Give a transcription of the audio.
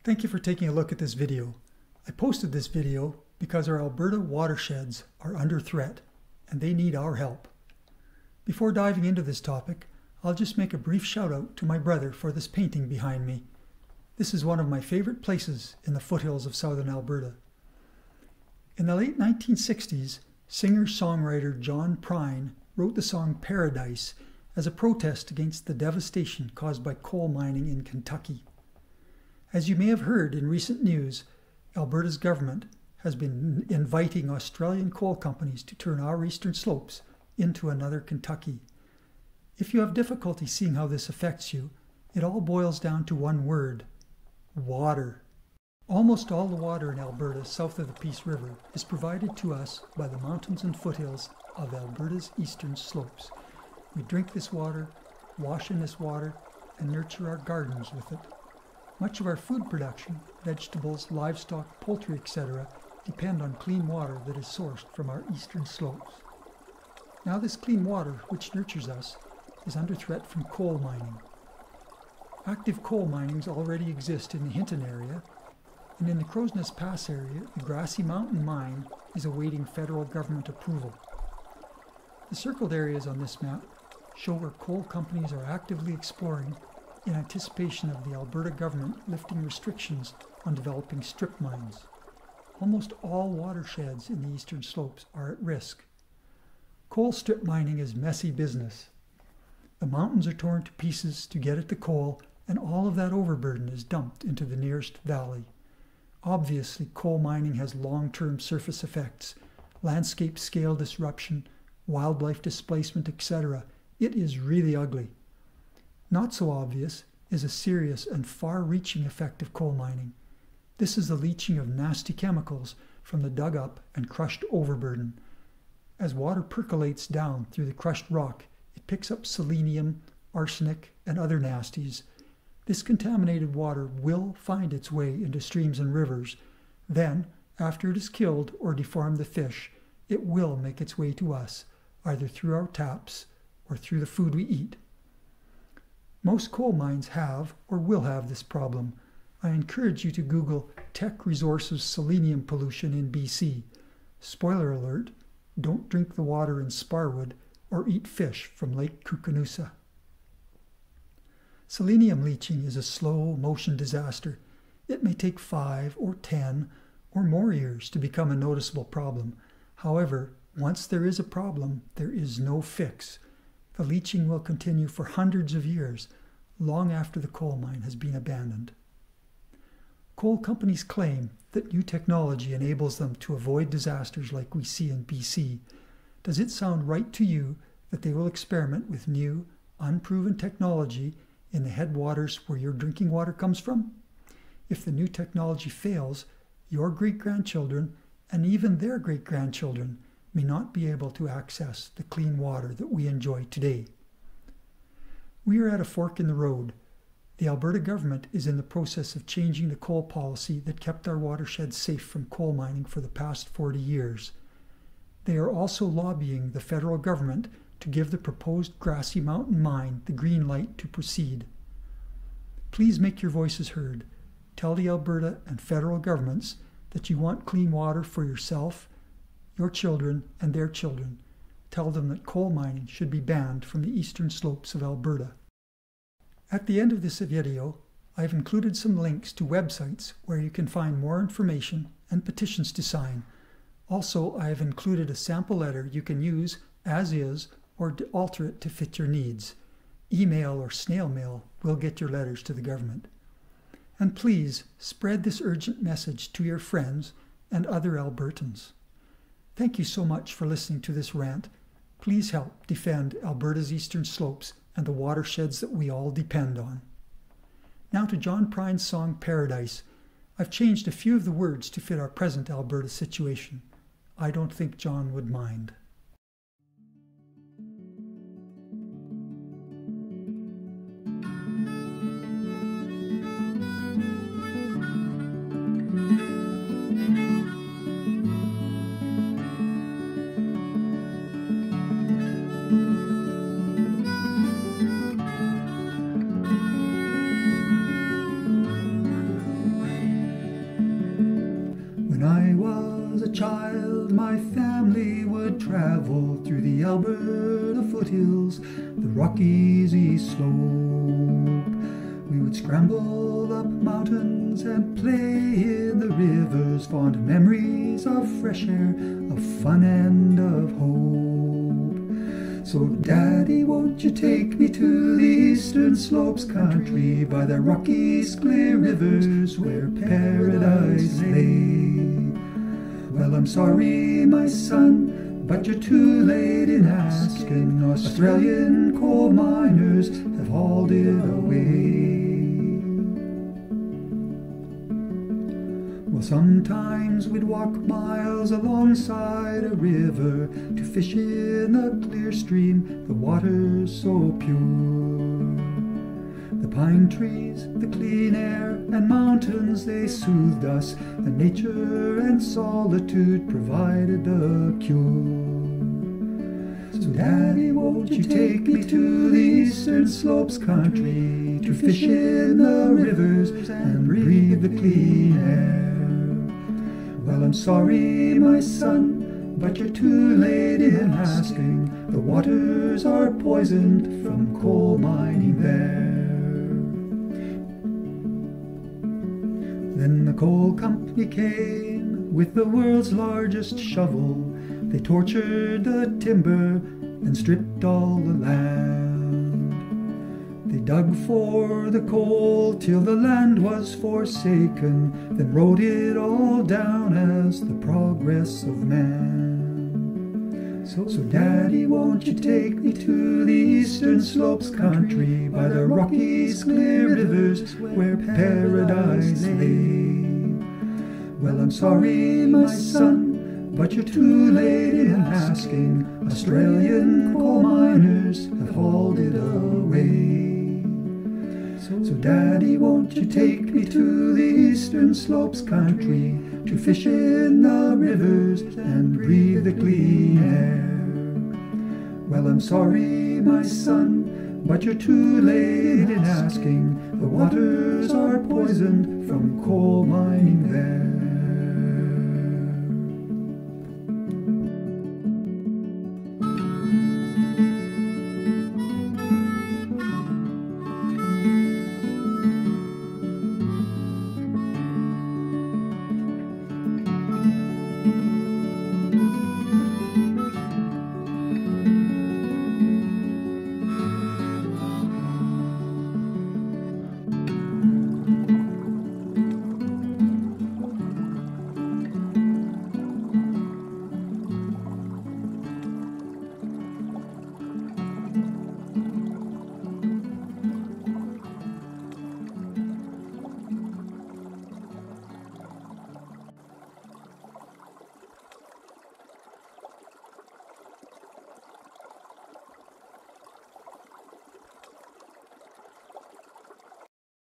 Thank you for taking a look at this video. I posted this video because our Alberta watersheds are under threat and they need our help. Before diving into this topic, I'll just make a brief shout out to my brother for this painting behind me. This is one of my favorite places in the foothills of southern Alberta. In the late 1960s, singer-songwriter John Prine wrote the song Paradise as a protest against the devastation caused by coal mining in Kentucky. As you may have heard in recent news, Alberta's government has been inviting Australian coal companies to turn our eastern slopes into another Kentucky. If you have difficulty seeing how this affects you, it all boils down to one word: water. Almost all the water in Alberta south of the Peace River is provided to us by the mountains and foothills of Alberta's eastern slopes. We drink this water, wash in this water, and nurture our gardens with it. Much of our food production, vegetables, livestock, poultry, etc., depend on clean water that is sourced from our eastern slopes. Now this clean water, which nurtures us, is under threat from coal mining. Active coal minings already exist in the Hinton area, and in the Crow's Nest Pass area, the Grassy Mountain Mine is awaiting federal government approval. The circled areas on this map show where coal companies are actively exploring in anticipation of the Alberta Government lifting restrictions on developing strip mines. Almost all watersheds in the eastern slopes are at risk. Coal strip mining is messy business. The mountains are torn to pieces to get at the coal, and all of that overburden is dumped into the nearest valley. Obviously, coal mining has long-term surface effects, landscape scale disruption, wildlife displacement, etc. It is really ugly. Not so obvious is a serious and far-reaching effect of coal mining. This is the leaching of nasty chemicals from the dug-up and crushed overburden. As water percolates down through the crushed rock, it picks up selenium, arsenic, and other nasties. This contaminated water will find its way into streams and rivers. Then, after it has killed or deformed the fish, it will make its way to us, either through our taps or through the food we eat. Most coal mines have or will have this problem. I encourage you to Google Teck Resources selenium pollution in BC. Spoiler alert, don't drink the water in Sparwood or eat fish from Lake Koocanusa. Selenium leaching is a slow motion disaster. It may take 5 or 10 or more years to become a noticeable problem. However, once there is a problem, there is no fix. The leaching will continue for hundreds of years, long after the coal mine has been abandoned. Coal companies claim that new technology enables them to avoid disasters like we see in BC. Does it sound right to you that they will experiment with new, unproven technology in the headwaters where your drinking water comes from? If the new technology fails, your great-grandchildren and even their great-grandchildren may not be able to access the clean water that we enjoy today. We are at a fork in the road. The Alberta Government is in the process of changing the coal policy that kept our watersheds safe from coal mining for the past 40 years. They are also lobbying the federal government to give the proposed Grassy Mountain Mine the green light to proceed. Please make your voices heard. Tell the Alberta and federal governments that you want clean water for yourself, your children, and their children. Tell them that coal mining should be banned from the eastern slopes of Alberta. At the end of this video, I've included some links to websites where you can find more information and petitions to sign. Also, I have included a sample letter you can use as is or alter it to fit your needs. Email or snail mail will get your letters to the government. And please spread this urgent message to your friends and other Albertans. Thank you so much for listening to this rant. Please help defend Alberta's eastern slopes and the watersheds that we all depend on. Now to John Prine's song Paradise. I've changed a few of the words to fit our present Alberta situation. I don't think John would mind. When I was a child, my family would travel through the Alberta foothills, the Rockies east slope. We would scramble up mountains and play in the rivers, fond memories of fresh air, of fun and of hope. So Daddy, won't you take me to the eastern slopes country, by the Rockies' clear rivers where paradise lay? Well, I'm sorry, my son, but you're too late in asking. Australian coal miners have hauled it away. Well, sometimes we'd walk miles alongside a river to fish in a clear stream, the water's so pure. The pine trees, the clean air, and mountains, they soothed us, and nature and solitude provided the cure. So Daddy, won't you take me to the eastern slopes country, to fish in the rivers and breathe the clean air? Well, I'm sorry, my son, but you're too late in asking. The waters are poisoned from coal mining there. Then the coal company came with the world's largest shovel. They tortured the timber and stripped all the land. They dug for the coal till the land was forsaken, then wrote it all down as the progress of man. So Daddy, won't you take me to the eastern slopes country, by the Rockies' clear rivers where paradise lay? Well, I'm sorry, my son, but you're too late in asking. Australian coal miners have hauled it away. So Daddy, won't you take me to the eastern slopes country, to fish in the rivers and breathe the clean air? Well, I'm sorry, my son, but you're too late in asking. The waters are poisoned from coal mining there.